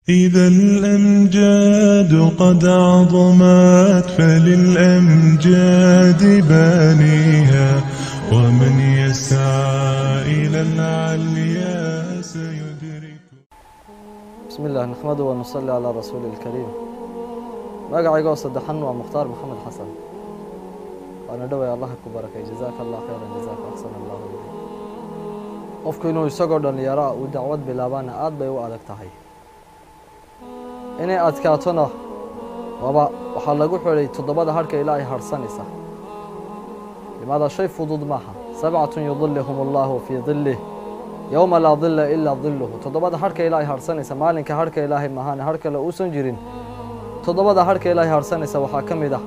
إذا الأمجاد قد عظمت فللأمجاد بانيها ومن يسعى إلى العليا سيدرك. بسم الله نحمده ونصلي على رسول الكريم. magacayga saddexan waa Mukhtaar Maxamed Xasan. Ana dhaway Allah ku barakay jazakallahu khairan jazaka ahsan Allah. Qofku inuu isagoo dhalinyaro ah uu dacwad bilaabana aad bay u adag tahay. Inay adkaatona waxa lagu xulay toddobada harka Ilaahay harsanaysa. Limaada shay fudud maaha. Sab'atun yudhilluhum Allah fi dhillihi yawma la dhilla illa dhilluhu. Toddobada harka Ilaahay harsanaysa maalinka harka Ilaahay mahan harka la uusan jirin. toddobada harka Ilaahay harsanaysa waxa kamid ah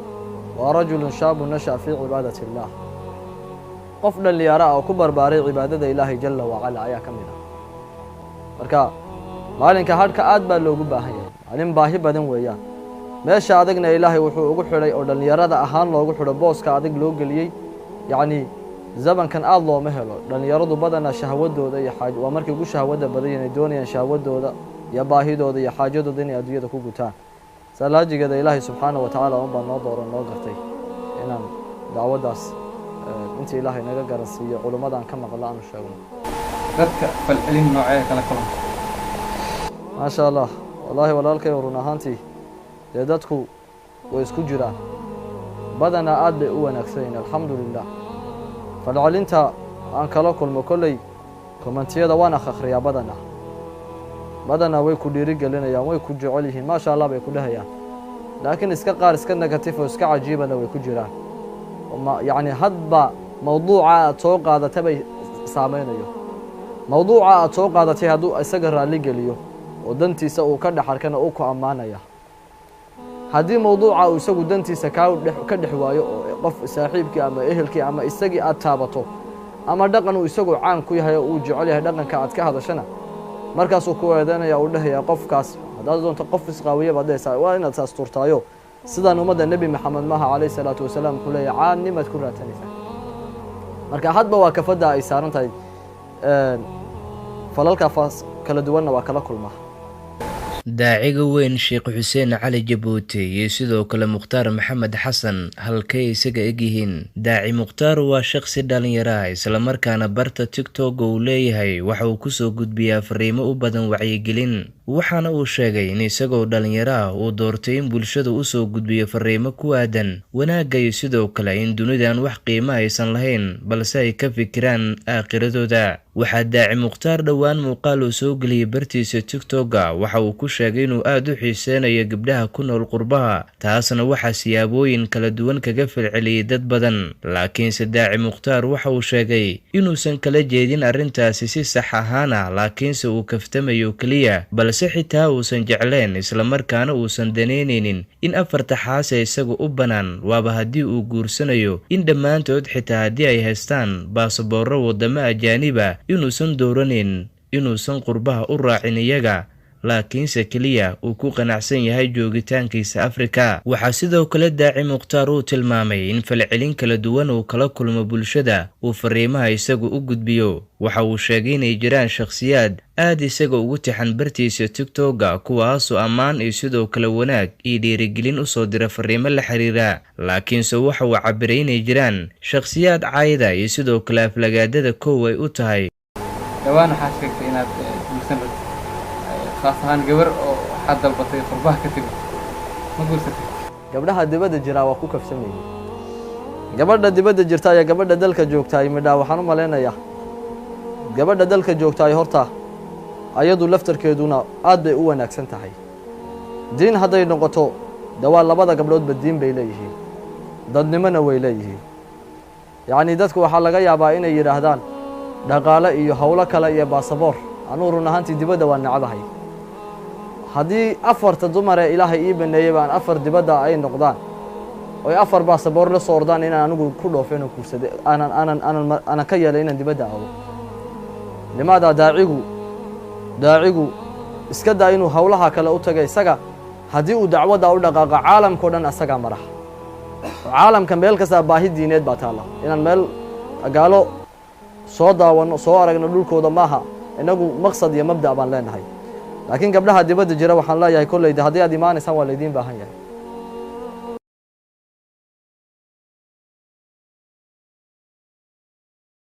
waa rajulun shaabun nasha fi cibaadati Allah. qof dhalinyaro ah oo ku barbaaray cibaadada Ilaahay jalla wa ala ayaa kamid ah. marka maalinka harka aad baa loogu baahan yahay. Alin baahi badan weeyaan. meesha adagna Ilaahay wuxuu ugu xulay oo dhalinyarada ahaan loogu xulo booska adag loo galiyay. yaani zamankan aad looma helo. dhalinyaradu badana shahwadooda iyo xaaj waa markii ugu shahwada badan inay doonayaan shahwadooda iyo baahidooda iyo xaajadooda inay adduunyada ku gutaan. salaajigeeda Ilaahay subhanahu wa ta'ala baa noo dooran noo gartay inaan dacwadaas inta Ilaahay naga garansiiyo culimadan ka maqla aan sheegno dadka falcelin noocee kala kulan ma sha Allah wallahi walaalkay run ahaantii dadku way isku jiraan badana aad bay u wanaagsan alxamdulillah falcelinta aan kala kulmo kulay kommentiyada waan akhriyaa badana way ku dhiirigelinayaan way ku jecel yihiin ma sha Allah bay ku dhahayaan laakiin iska qaar iska negative oo iska cajiibana way ku jiraan yaani hadba mawduuca soo qaadatay saameynayo mawduuca soo qaadatay haduu isaga raali geliyo oo dantiisa uu ka dhaxarkana uu ku amaanaya hadii mawduuca uu isagu dantiisa ka dhex waayo oo qof saaxiibkii ama ehelkii ama isagii aad taabato ama dhaqan uu isagu caan ku yahay oo uu jecel yahay dhaqanka aad ka hadashana markaas uu ku weedanaya uu dhahayaa qofkaas hadaad doonto qof isqaawiye badaysaa waa inaad saas turtaayo sidaan umada nabi maxamed maaha calayhi salaatu wasalaam ku leeyahay caanimad ku raatanaysa marka hadba waa kafada ay saaran tahay falalka faas kala duwanna waa kala kulmaa daaciga weyn Sheekh Xuseen Cali Jabuuti iyo sidoo kale Mukhtaar Maxamed Xasan halkay isaga egyihiin. daaci Mukhtaar waa shakhsi dhalinyaro ah isla markaana barta TikTok uu leeyahay waxa uu ku soo gudbiyaa fariimo u badan wacyigelin waxaana uu sheegay in isagoo dhalinyaro ah uu doortay in bulshada u soo gudbiyo fariimo ku aadan wanaagga iyo sidoo kale in dunidan wax qiimo aysan lahayn balse ay ka fikiraan aaqiradooda. waxaa daaci Mukhtaar dhawaan muuqaal uu soo galiyay bartiisa TikTok waxa uu ku sheegay inuu aad u xiiseenayo gabdhaha ku nool qurbaha taasna waxa siyaabooyin kala duwan kaga falceliyay dad badan laakiin daaci Mukhtaar waxa uu sheegay inuusan kala jeedin arintaasi si sax ahaan laakiin uu kaftamayo kaliya balse xitaa uusan jecleen isla markaana uusan daneyneynin in afarta xaas isagu u banaan waaba hadii uu guursanayo in dhamaantood xitaa hadii ay haystaan baasaboorro wadamo ajaaniba inuusan dooranin inuusan qurbaha u raacin iyaga laakiinse kaliya uu ku qanacsan yahay joogitaankiisa Afrika. waxaa sidoo kale daaci Mukhtaar uu tilmaamay in falcelin kala duwan uu kala kulmo bulshada uu fariimaha isagu u gudbiyo. waxa uu sheegay inay jiraan shakhsiyaad aad isaga ugu taxan bartiisa TikTok kuwaas oo ammaan iyo sidoo kale wanaag iyo dhiirigelin u soo dira fariimo la xiriira laakiinse waxa uu cabiray inay jiraan shakhsiyaad caayda iyo sidoo kale aflagaadada koow ay u tahay. dhawaan waxaad sheegtay inaad guursanad khaasan gabar oo xad dalbatay qurbaha ka timid ma guursatay gabdhaha dibadda jira waa ku kafsamayay gabadha dibadda jirta iyo gabadha dalka joogta ay midha waxaan u maleynayaa gabadha dalka joogta ay horta ayadu laftarkeeduna aad bay u wanaagsan tahay diin haday noqoto dawaa labada gabdhoodba diin bay leeyihiin dadnimana way leeyihiin yaani dadku waxa laga yaabaa inay yiraahdaan dhaqaale iyo hawlo kale iyo baasaboor anu run ahaantii dibadda waa nacabahay hadii afarta dumar ee Ilaahay ii baneeyay baan afar dibadda ay noqdaan oo afar baasaboor la soo ordaan in anigu ku dhoofeeno kursade ana ka yeelay in dibadda aado limaada daacigu iska daa inuu hawlaha kale u tagay isaga hadii uu dacwada u dhaqaaqa caalamka dhan asaga marax caalamka meel kasta baahi diineed baa taala inaan meel agaalo soo daawano soo aragno dhulkooda maaha inagu maqsad iyo mabda baan leenahay laakiin gabdhaha dibadda jira waxaan leeyahay kolleyda haddii aad imaanaysaan waa laydiin baahan yahay